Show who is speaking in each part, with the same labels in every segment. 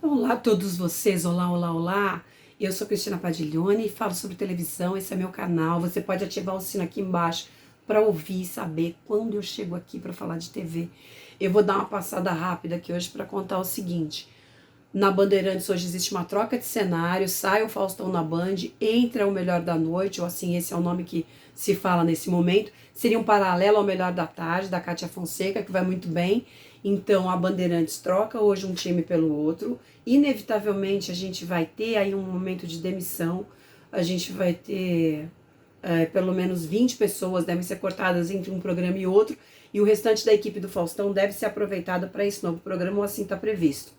Speaker 1: Olá a todos vocês, olá, olá, olá. Eu sou Cristina Padiglione e falo sobre televisão, esse é meu canal. Você pode ativar o sino aqui embaixo para ouvir e saber quando eu chego aqui para falar de TV. Eu vou dar uma passada rápida aqui hoje para contar o seguinte. Na Bandeirantes hoje existe uma troca de cenário, sai o Faustão na Band, entra o Melhor da Noite, ou assim, esse é o nome que se fala nesse momento. Seria um paralelo ao Melhor da Tarde, da Cátia Fonseca, que vai muito bem. Então a Bandeirantes troca hoje um time pelo outro. Inevitavelmente a gente vai ter aí um momento de demissão, a gente vai ter pelo menos 20 pessoas devem ser cortadas entre um programa e outro, e o restante da equipe do Faustão deve ser aproveitado para esse novo programa, ou assim está previsto.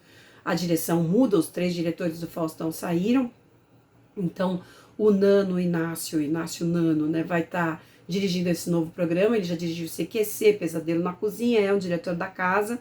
Speaker 1: A direção muda, os 3 diretores do Faustão saíram, então o Nano Inácio Nano, né, vai estar dirigindo esse novo programa. Ele já dirigiu CQC, Pesadelo na Cozinha, é um diretor da casa,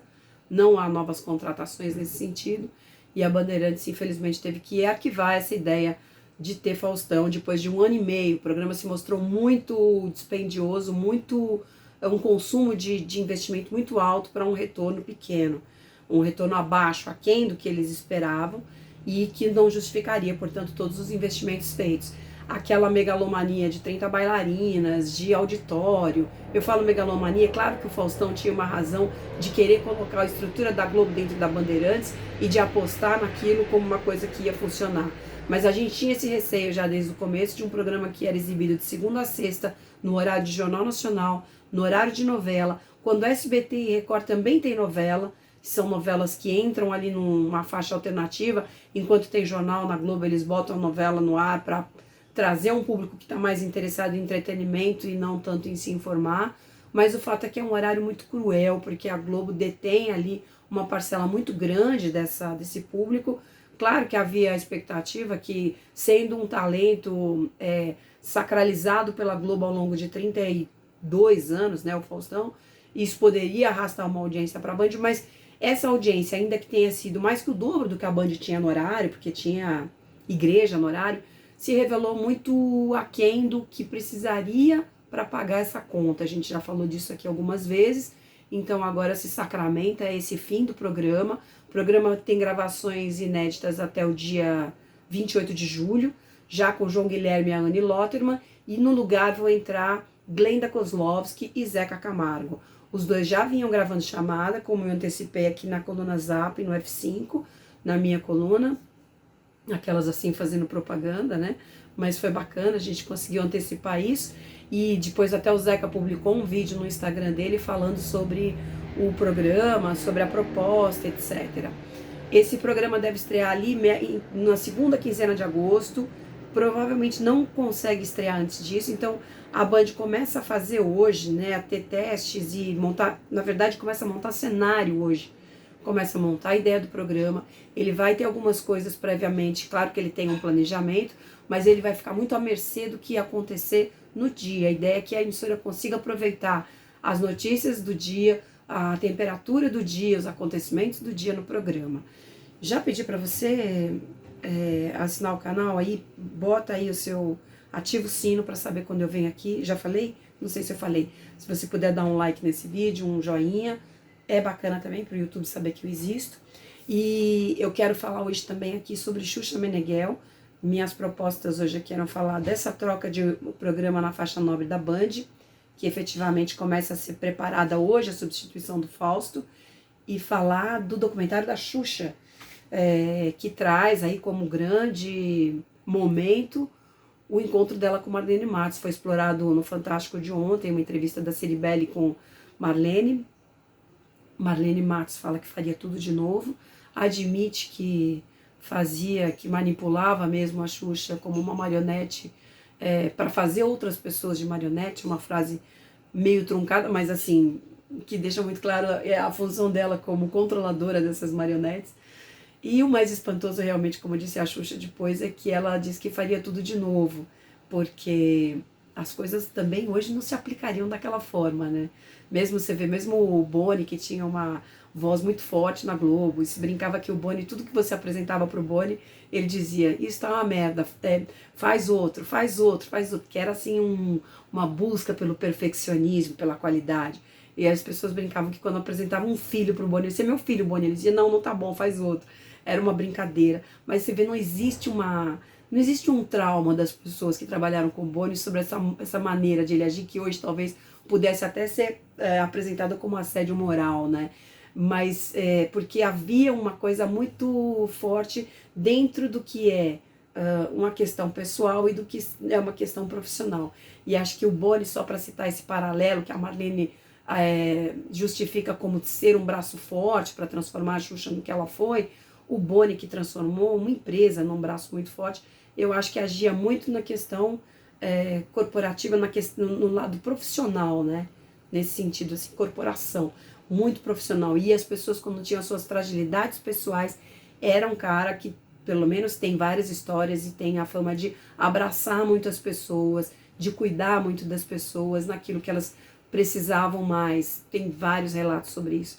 Speaker 1: não há novas contratações nesse sentido, e a Bandeirantes infelizmente teve que arquivar essa ideia de ter Faustão depois de 1 ano e meio. O programa se mostrou muito dispendioso, um consumo de investimento muito alto para um retorno pequeno, um retorno abaixo, aquém do que eles esperavam, e que não justificaria, portanto, todos os investimentos feitos. Aquela megalomania de 30 bailarinas, de auditório. Eu falo megalomania, claro que o Faustão tinha uma razão de querer colocar a estrutura da Globo dentro da Bandeirantes e de apostar naquilo como uma coisa que ia funcionar. Mas a gente tinha esse receio já desde o começo de um programa que era exibido de segunda a sexta, no horário de Jornal Nacional, no horário de novela, quando SBT e Record também tem novela. São novelas que entram ali numa faixa alternativa, enquanto tem jornal na Globo, eles botam novela no ar para trazer um público que está mais interessado em entretenimento e não tanto em se informar. Mas o fato é que é um horário muito cruel, porque a Globo detém ali uma parcela muito grande desse público. Claro que havia a expectativa que, sendo um talento sacralizado pela Globo ao longo de 32 anos, né, o Faustão, isso poderia arrastar uma audiência para a Band, mas essa audiência, ainda que tenha sido mais que o dobro do que a Band tinha no horário, porque tinha igreja no horário, se revelou muito aquém do que precisaria para pagar essa conta. A gente já falou disso aqui algumas vezes, então agora se sacramenta esse fim do programa. O programa tem gravações inéditas até o dia 28 de julho, já com João Guilherme e a Anne Lotterman, e no lugar vão entrar Glenda Kozlovski e Zeca Camargo. Os dois já vinham gravando chamada, como eu antecipei aqui na coluna Zap, no F5, na minha coluna, aquelas assim fazendo propaganda, né? Mas foi bacana, a gente conseguiu antecipar isso, e depois até o Zeca publicou um vídeo no Instagram dele falando sobre o programa, sobre a proposta, etc. Esse programa deve estrear ali na segunda quinzena de agosto, provavelmente não consegue estrear antes disso, então a Band começa a fazer hoje, né, a ter testes e montar, na verdade começa a montar cenário hoje, começa a montar a ideia do programa. Ele vai ter algumas coisas previamente, claro que ele tem um planejamento, mas ele vai ficar muito à mercê do que acontecer no dia. A ideia é que a emissora consiga aproveitar as notícias do dia, a temperatura do dia, os acontecimentos do dia no programa. Já pedi para você assinar o canal aí, bota aí ativa o sino para saber quando eu venho aqui. Já falei? Não sei se eu falei. Se você puder dar um like nesse vídeo, um joinha, é bacana também para o YouTube saber que eu existo. E eu quero falar hoje também aqui sobre Xuxa Meneghel. Minhas propostas hoje aqui eram falar dessa troca de programa na faixa nobre da Band, que efetivamente começa a ser preparada hoje, a substituição do Fausto, e falar do documentário da Xuxa, que traz aí como grande momento o encontro dela com Marlene Matos. Foi explorado no Fantástico de ontem, uma entrevista da Ciribelli com Marlene. Marlene Matos fala que faria tudo de novo, admite que que manipulava mesmo a Xuxa como uma marionete, para fazer outras pessoas de marionete, uma frase meio truncada, mas assim, que deixa muito claro a função dela como controladora dessas marionetes. E o mais espantoso realmente, como disse a Xuxa depois, é que ela diz que faria tudo de novo, porque as coisas também hoje não se aplicariam daquela forma, né? Mesmo você vê, mesmo o Boni, que tinha uma voz muito forte na Globo, e se brincava que o Boni, tudo que você apresentava pro Boni, ele dizia, isso tá uma merda, faz outro, que era assim uma busca pelo perfeccionismo, pela qualidade. E as pessoas brincavam que quando apresentavam um filho pro Boni, esse é meu filho, Boni, ele dizia, não, não tá bom, faz outro. era uma brincadeira. Mas você vê, não existe um trauma das pessoas que trabalharam com o Boni sobre essa maneira de ele agir, que hoje talvez pudesse até ser apresentado como assédio moral, né? Mas porque havia uma coisa muito forte dentro do que é uma questão pessoal e do que é uma questão profissional. E acho que o Boni, só para citar esse paralelo que a Marlene justifica como ser um braço forte para transformar a Xuxa no que ela foi, o Boni, que transformou uma empresa num braço muito forte, eu acho que agia muito na questão corporativa, no lado profissional, né? Nesse sentido, assim, corporação, muito profissional. E as pessoas, quando tinham suas fragilidades pessoais, era um cara que, pelo menos, tem várias histórias e tem a fama de abraçar muitas pessoas, de cuidar muito das pessoas naquilo que elas precisavam mais. Tem vários relatos sobre isso.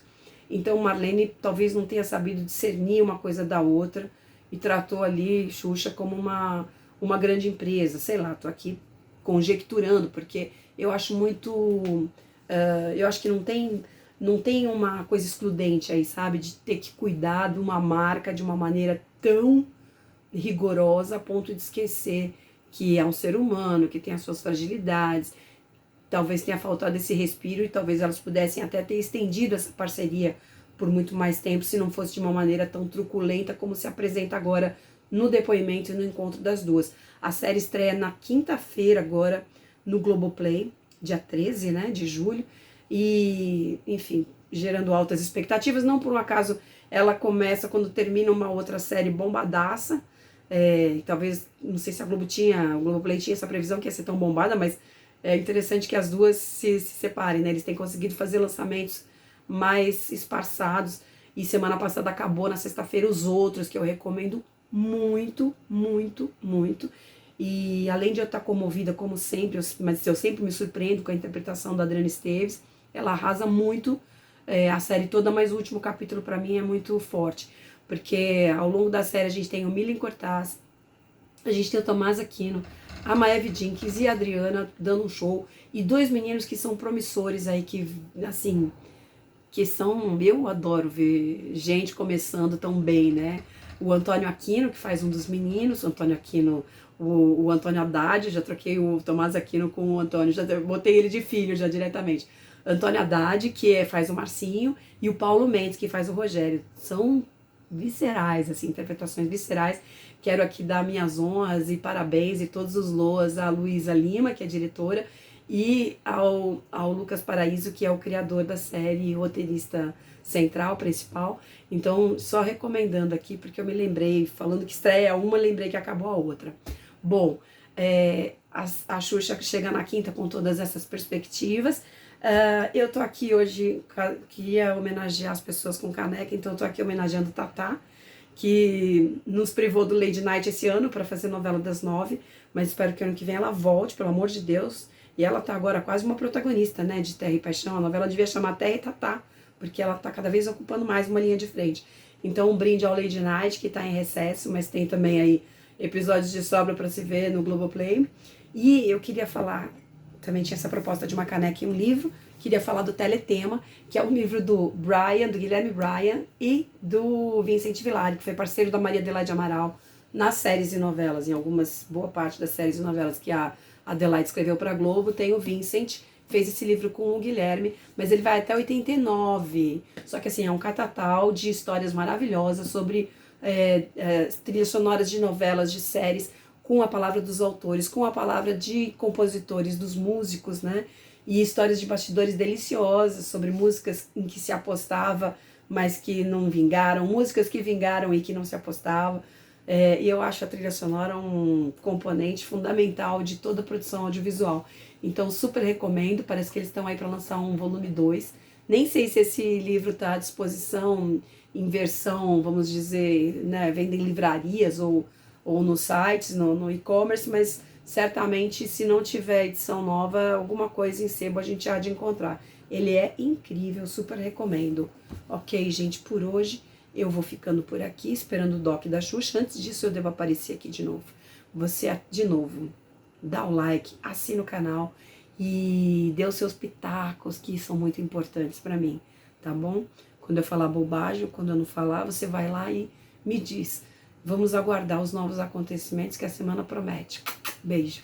Speaker 1: Então, Marlene talvez não tenha sabido discernir uma coisa da outra e tratou ali Xuxa como uma grande empresa. Sei lá, tô aqui conjecturando, porque eu acho muito... eu acho que não tem uma coisa excludente aí, sabe? De ter que cuidar de uma marca de uma maneira tão rigorosa a ponto de esquecer que é um ser humano, que tem as suas fragilidades. Talvez tenha faltado esse respiro e talvez elas pudessem até ter estendido essa parceria por muito mais tempo, se não fosse de uma maneira tão truculenta como se apresenta agora no depoimento e no encontro das duas. A série estreia na quinta-feira agora no Globoplay, dia 13, né, de julho, e, enfim, gerando altas expectativas. Não por um acaso ela começa quando termina uma outra série bombadaça, talvez, não sei se o Globoplay tinha essa previsão que ia ser tão bombada, mas é interessante que as duas se separem, né? Eles têm conseguido fazer lançamentos mais esparçados, e semana passada acabou na sexta-feira Os Outros, que eu recomendo muito, muito, muito. E além de eu estar comovida, como sempre, mas eu sempre me surpreendo com a interpretação da Adriana Esteves, ela arrasa muito a série toda, mas o último capítulo para mim é muito forte, porque ao longo da série a gente tem o Milen Cortaz, a gente tem o Tomás Aquino, a Maeve Jenkins e a Adriana dando um show, e dois meninos que são promissores aí, que, assim, que são... Eu adoro ver gente começando tão bem, né? O Antônio Aquino, que faz um dos meninos, o Antônio Aquino, o Antônio Haddad, já troquei o Tomás Aquino com o Antônio, já botei ele de filho já diretamente. Antônio Haddad, que faz o Marcinho, e o Paulo Mendes, que faz o Rogério. São viscerais, assim, interpretações viscerais. Quero aqui dar minhas honras e parabéns e todos os loas à Luísa Lima, que é diretora, e ao Lucas Paraíso, que é o criador da série e roteirista central, principal. Então, só recomendando aqui, porque eu me lembrei, falando que estreia uma, lembrei que acabou a outra. Bom, a Xuxa chega na quinta com todas essas perspectivas. Eu tô aqui hoje, queria homenagear as pessoas com caneca, então eu tô aqui homenageando Tatá, que nos privou do Lady Night esse ano para fazer novela das 9, mas espero que ano que vem ela volte, pelo amor de Deus. E ela tá agora quase uma protagonista, né, de Terra e Paixão. A novela devia chamar Terra e Tatá, porque ela tá cada vez ocupando mais uma linha de frente. Então, um brinde ao Lady Night, que tá em recesso, mas tem também aí episódios de sobra para se ver no Globoplay. E eu queria falar, também tinha essa proposta de uma caneca e um livro, queria falar do Teletema, que é um livro do Guilherme Bryan, e do Vicente Villari, que foi parceiro da Maria Adelaide Amaral nas séries e novelas, boa parte das séries e novelas que a Adelaide escreveu para a Globo. Tem o Vincent, fez esse livro com o Guilherme, mas ele vai até 89, só que assim, é um catatal de histórias maravilhosas sobre trilhas sonoras de novelas, de séries, com a palavra dos autores, com a palavra de compositores, dos músicos, né? E histórias de bastidores deliciosas sobre músicas em que se apostava, mas que não vingaram, músicas que vingaram e que não se apostava. E eu acho a trilha sonora um componente fundamental de toda a produção audiovisual. Então, super recomendo, parece que eles estão aí para lançar um volume 2. Nem sei se esse livro está à disposição em versão, vamos dizer, né, venda em livrarias ou nos sites, no e-commerce, mas certamente, se não tiver edição nova, alguma coisa em sebo a gente há de encontrar. Ele é incrível, super recomendo. Ok, gente, por hoje eu vou ficando por aqui, esperando o doc da Xuxa. Antes disso, eu devo aparecer aqui de novo. Você, de novo, dá o like, assina o canal e dê os seus pitacos, que são muito importantes para mim, tá bom? Quando eu falar bobagem, quando eu não falar, você vai lá e me diz. Vamos aguardar os novos acontecimentos que a semana promete. Beijo.